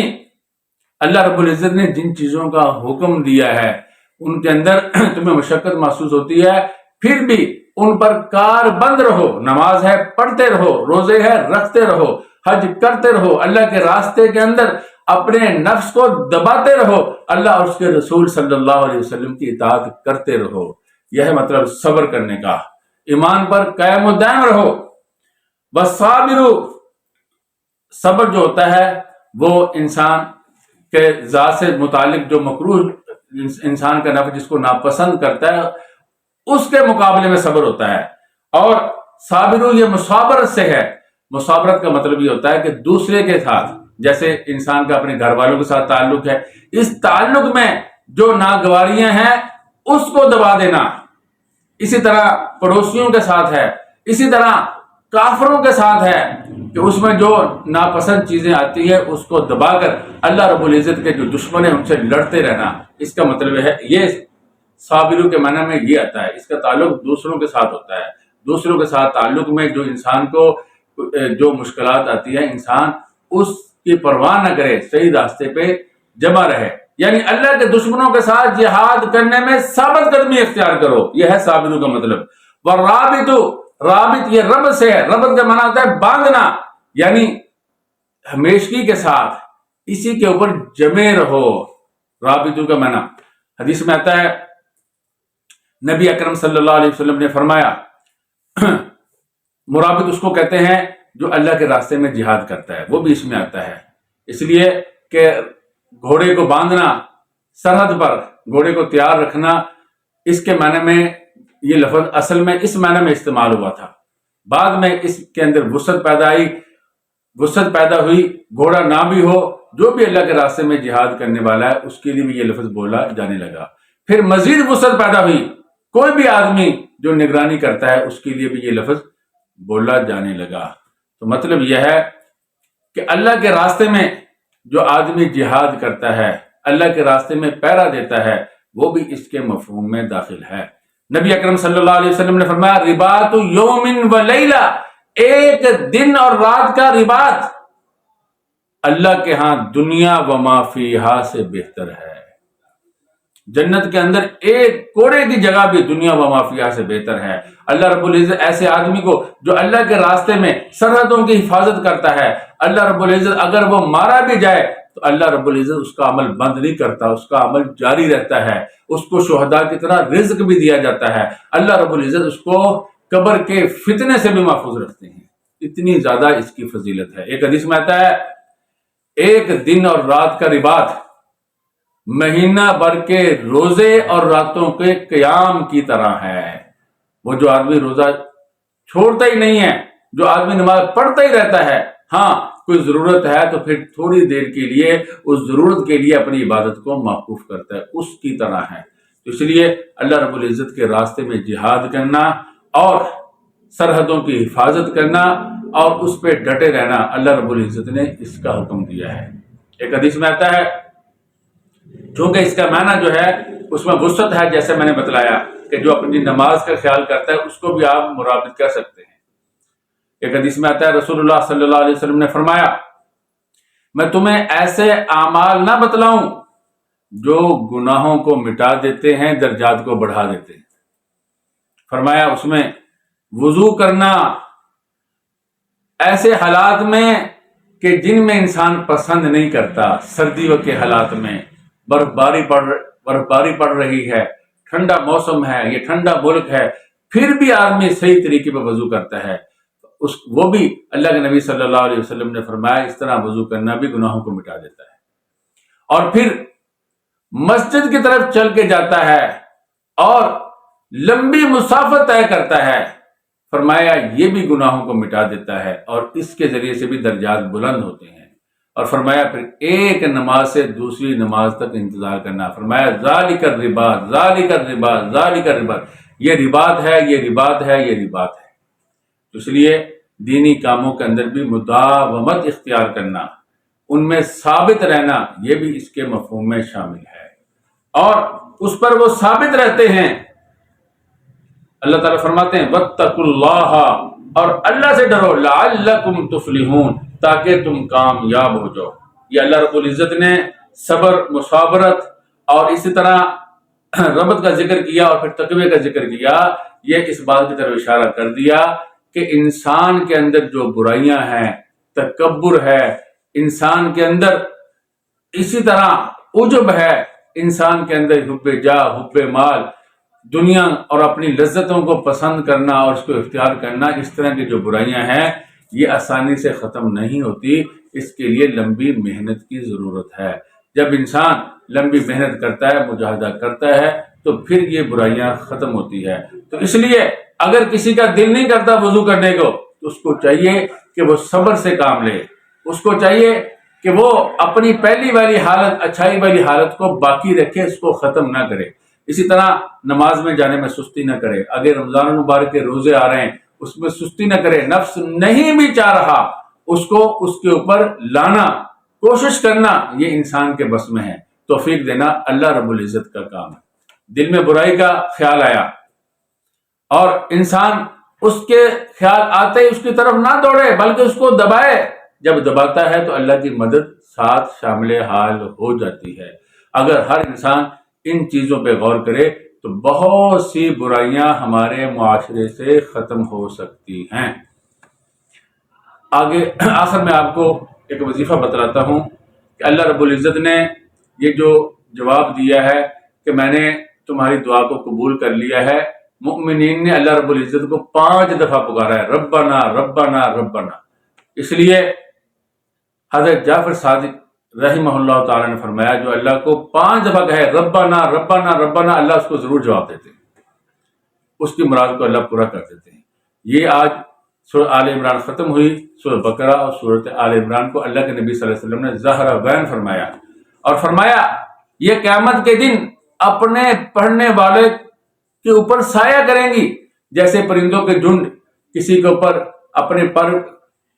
اللہ رب العزت نے جن چیزوں کا حکم دیا ہے ان کے اندر تمہیں مشقت محسوس ہوتی ہے، پھر بھی ان پر کار بند رہو، نماز ہے پڑھتے رہو، روزے ہے رکھتے رہو، حج کرتے رہو، اللہ کے راستے کے اندر اپنے نفس کو دباتے رہو، اللہ اور اس کے رسول صلی اللہ علیہ وسلم کی اطاعت کرتے رہو۔ یہ ہے مطلب صبر کرنے کا، ایمان پر قائم و دائم رہو۔ والصابروا، صبر جو ہوتا ہے وہ انسان کے ذات سے متعلق جو مکروہ انسان کا نفس جس کو ناپسند کرتا ہے اس کے مقابلے میں صبر ہوتا ہے۔ اور صابرو یہ مصابرت سے ہے، مصابرت کا مطلب یہ ہوتا ہے کہ دوسرے کے ساتھ، جیسے انسان کا اپنے گھر والوں کے ساتھ تعلق ہے، اس تعلق میں جو ناگواریاں ہیں اس کو دبا دینا، اسی طرح پڑوسیوں کے ساتھ ہے، اسی طرح کافروں کے ساتھ ہے کہ اس میں جو ناپسند چیزیں آتی ہے اس کو دبا کر اللہ رب العزت کے جو دشمن ہیں ان سے لڑتے رہنا، اس کا مطلب ہے یہ صابروں کے معنی میں یہ آتا ہے۔ اس کا تعلق دوسروں کے ساتھ ہوتا ہے، دوسروں کے ساتھ تعلق میں جو انسان کو جو مشکلات آتی ہے انسان اس کی پرواہ نہ کرے، صحیح راستے پہ جمع رہے، یعنی اللہ کے دشمنوں کے ساتھ جہاد کرنے میں ثابت قدمی اختیار کرو، یہ ہے صابروں کا مطلب۔ والرابطو، رابط یہ ربط سے ہے، ربط کا معنی ہوتا ہے باندھنا، یعنی ہمیشگی کے ساتھ اسی کے اوپر جمے رہو۔ رابطو کا معنی حدیث میں آتا ہے، نبی اکرم صلی اللہ علیہ وسلم نے فرمایا مرابط اس کو کہتے ہیں جو اللہ کے راستے میں جہاد کرتا ہے، وہ بھی اس میں آتا ہے، اس لیے کہ گھوڑے کو باندھنا، سرحد پر گھوڑے کو تیار رکھنا، اس کے معنی میں یہ لفظ اصل میں اس معنی میں استعمال ہوا تھا، بعد میں اس کے اندر وسعت پیدا ہوئی، گھوڑا نہ بھی ہو، جو بھی اللہ کے راستے میں جہاد کرنے والا ہے اس کے لیے بھی یہ لفظ بولا جانے لگا، پھر مزید وسعت پیدا ہوئی، کوئی بھی آدمی جو نگرانی کرتا ہے اس کے لیے بھی یہ لفظ بولا جانے لگا۔ تو مطلب یہ ہے کہ اللہ کے راستے میں جو آدمی جہاد کرتا ہے، اللہ کے راستے میں پہرا دیتا ہے، وہ بھی اس کے مفہوم میں داخل ہے۔ نبی اکرم صلی اللہ علیہ وسلم نے فرمایا رباط یوم و لیلہ، ایک دن اور رات کا رباط اللہ کے ہاں دنیا و ما فیہا سے بہتر ہے۔ جنت کے اندر ایک کوڑے کی جگہ بھی دنیا و ما فیہا سے بہتر ہے۔ اللہ رب العزت ایسے آدمی کو جو اللہ کے راستے میں سرحدوں کی حفاظت کرتا ہے، اللہ رب العزت اگر وہ مارا بھی جائے تو اللہ رب العزت اس کا عمل بند نہیں کرتا، اس کا عمل جاری رہتا ہے، اس کو شہداء کی طرح رزق بھی دیا جاتا ہے، اللہ رب العزت اس کو قبر کے فتنے سے بھی محفوظ رکھتے ہیں، اتنی زیادہ اس کی فضیلت ہے۔ ایک حدیث میں آتا ہے ایک دن اور رات کا رباط مہینہ بھر کے روزے اور راتوں کے قیام کی طرح ہے۔ وہ جو آدمی روزہ چھوڑتا ہی نہیں ہے، جو آدمی نماز پڑھتا ہی رہتا ہے، ہاں کوئی ضرورت ہے تو پھر تھوڑی دیر کے لیے اس ضرورت کے لیے اپنی عبادت کو موقوف کرتا ہے، اس کی طرح ہے۔ اس لیے اللہ رب العزت کے راستے میں جہاد کرنا اور سرحدوں کی حفاظت کرنا اور اس پہ ڈٹے رہنا اللہ رب العزت نے اس کا حکم دیا ہے۔ ایک حدیث میں آتا ہے چونکہ اس کا معنی جو ہے اس میں وسعت ہے، جیسے میں نے بتلایا کہ جو اپنی نماز کا خیال کرتا ہے اس کو بھی آپ مرابط کر سکتے ہیں۔ ایک حدیث میں آتا ہے رسول اللہ صلی اللہ علیہ وسلم نے فرمایا میں تمہیں ایسے اعمال نہ بتلاؤں جو گناہوں کو مٹا دیتے ہیں، درجات کو بڑھا دیتے ہیں۔ فرمایا اس میں وضو کرنا ایسے حالات میں کہ جن میں انسان پسند نہیں کرتا، سردیوں کے حالات میں برفباری پڑ رہی ہے، ٹھنڈا موسم ہے، یہ ٹھنڈا ملک ہے، پھر بھی آدمی صحیح طریقے پہ وضو کرتا ہے، وہ بھی اللہ کے نبی صلی اللہ علیہ وسلم نے فرمایا اس طرح وضو کرنا بھی گناہوں کو مٹا دیتا ہے۔ اور پھر مسجد کی طرف چل کے جاتا ہے اور لمبی مسافت طے کرتا ہے، فرمایا یہ بھی گناہوں کو مٹا دیتا ہے اور اس کے ذریعے سے بھی درجات بلند ہوتے ہیں۔ اور فرمایا پھر ایک نماز سے دوسری نماز تک انتظار کرنا. فرمایا ذالک الرباط، ذالک الرباط، ذالک الرباط، یہ رباط ہے، یہ رباط ہے، یہ رباط ہے. اس لیے دینی کاموں کے اندر بھی مداومت اختیار کرنا، ان میں ثابت رہنا، یہ بھی اس کے مفہوم میں شامل ہے، اور اس پر وہ ثابت رہتے ہیں. اللہ تعالیٰ فرماتے ہیں واتقوا اللہ، اور اللہ سے ڈرو، لعلکم تفلحون، تاکہ تم کامیاب ہو جاؤ. یہ اللہ رب العزت نے صبر، مصابرت اور اسی طرح ربط کا ذکر کیا اور پھر تقوی کا ذکر کیا. یہ اس بات کی طرف اشارہ کر دیا کہ انسان کے اندر جو برائیاں ہیں، تکبر ہے انسان کے اندر، اسی طرح عجب ہے انسان کے اندر، حب جاہ، حب مال، دنیا اور اپنی لذتوں کو پسند کرنا اور اس کو اختیار کرنا، اس طرح کی جو برائیاں ہیں یہ آسانی سے ختم نہیں ہوتی. اس کے لیے لمبی محنت کی ضرورت ہے. جب انسان لمبی محنت کرتا ہے، مجاہدہ کرتا ہے، تو پھر یہ برائیاں ختم ہوتی ہے. تو اس لیے اگر کسی کا دل نہیں کرتا وضو کرنے کو تو اس کو چاہیے کہ وہ صبر سے کام لے. اس کو چاہیے کہ وہ اپنی پہلی والی حالت، اچھائی والی حالت کو باقی رکھے، اس کو ختم نہ کرے. اسی طرح نماز میں جانے میں سستی نہ کرے. اگر رمضان المبارک کے روزے آ رہے ہیں اس میں سستی نہ کرے. نفس نہیں بھی چاہ رہا اس کو اس کے اوپر لانا، کوشش کرنا، یہ انسان کے بس میں ہے. توفیق دینا اللہ رب العزت کا کام ہے. دل میں برائی کا خیال آیا اور انسان اس کے خیال آتے ہی اس کی طرف نہ دوڑے بلکہ اس کو دبائے. جب دباتا ہے تو اللہ کی مدد ساتھ شامل حال ہو جاتی ہے. اگر ہر انسان ان چیزوں پہ غور کرے تو بہت سی برائیاں ہمارے معاشرے سے ختم ہو سکتی ہیں. آگے آخر میں آپ کو ایک وظیفہ بتلاتا ہوں کہ اللہ رب العزت نے یہ جو جواب دیا ہے کہ میں نے تمہاری دعا کو قبول کر لیا ہے. مؤمنین نے اللہ رب العزت کو 5 دفعہ پکارا ہے، ربنا ربنا ربنا. اس لیے حضرت جعفر صادق رحمہ اللہ تعالیٰ نے فرمایا جو اللہ کو 5 دفعہ کہے ربنا ربنا ربنا، اللہ اس کو ضرور جواب دیتے ہیں، اس کی مراد کو اللہ پورا کر دیتے ہیں. یہ آج سورہ آل عمران ختم ہوئی. سورہ بقرہ اور سورۃ آل عمران کو اللہ کے نبی صلی اللہ علیہ وسلم نے ظاہر بیان فرمایا اور فرمایا یہ قیامت کے دن اپنے پڑھنے والے کے اوپر سایہ کریں گی، جیسے پرندوں کے جھنڈ کسی کے اوپر اپنے پر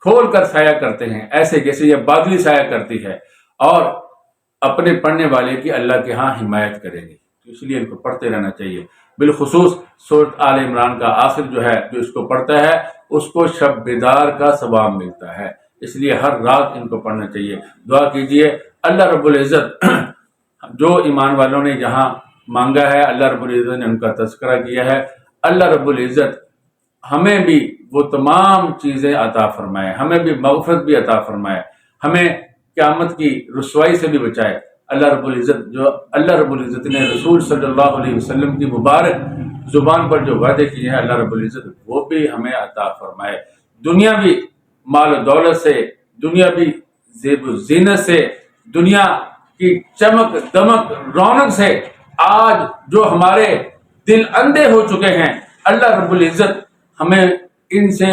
کھول کر سایہ کرتے ہیں، ایسے جیسے یہ بادلی سایہ کرتی ہے، اور اپنے پڑھنے والے کی اللہ کے ہاں حمایت کریں گی. اس لیے ان کو پڑھتے رہنا چاہیے. بالخصوص سورۃ آل عمران کا آخر جو ہے، جو اس کو پڑھتا ہے اس کو شب بیدار کا ثواب ملتا ہے. اس لیے ہر رات ان کو پڑھنا چاہیے. دعا کیجئے اللہ رب العزت جو ایمان والوں نے جہاں مانگا ہے، اللہ رب العزت نے ان کا تذکرہ کیا ہے. اللہ رب العزت ہمیں بھی وہ تمام چیزیں عطا فرمائے، ہمیں بھی مغفرت بھی عطا فرمائے، ہمیں قیامت کی رسوائی سے بھی بچائے. اللہ رب العزت جو اللہ رب العزت نے رسول صلی اللہ علیہ وسلم کی مبارک زبان پر جو وعدے کیے ہیں، اللہ رب العزت وہ بھی ہمیں عطا فرمائے. دنیا بھی مال و دولت سے، دنیا بھی زیب و زینت سے، دنیا کی چمک دمک رونق سے. آج جو ہمارے دل اندھے ہو چکے ہیں، اللہ رب العزت ہمیں ان سے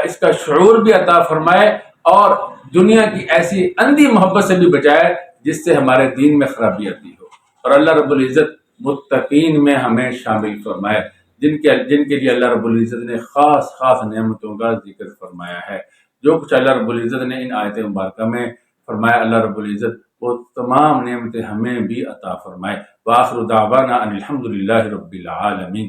اس کا شعور بھی عطا فرمائے اور دنیا کی ایسی اندھی محبت سے بھی بچائے جس سے ہمارے دین میں خرابی آتی ہو. اور اللہ رب العزت متقین میں ہمیں شامل فرمائے، جن کے لیے اللہ رب العزت نے خاص نعمتوں کا ذکر فرمایا ہے. جو کچھ اللہ رب العزت نے ان آیت مبارکہ میں فرمایا، اللہ رب العزت وہ تمام نعمتیں ہمیں بھی عطا فرمائے. وآخر دعوانا ان الحمد للہ رب العالمین.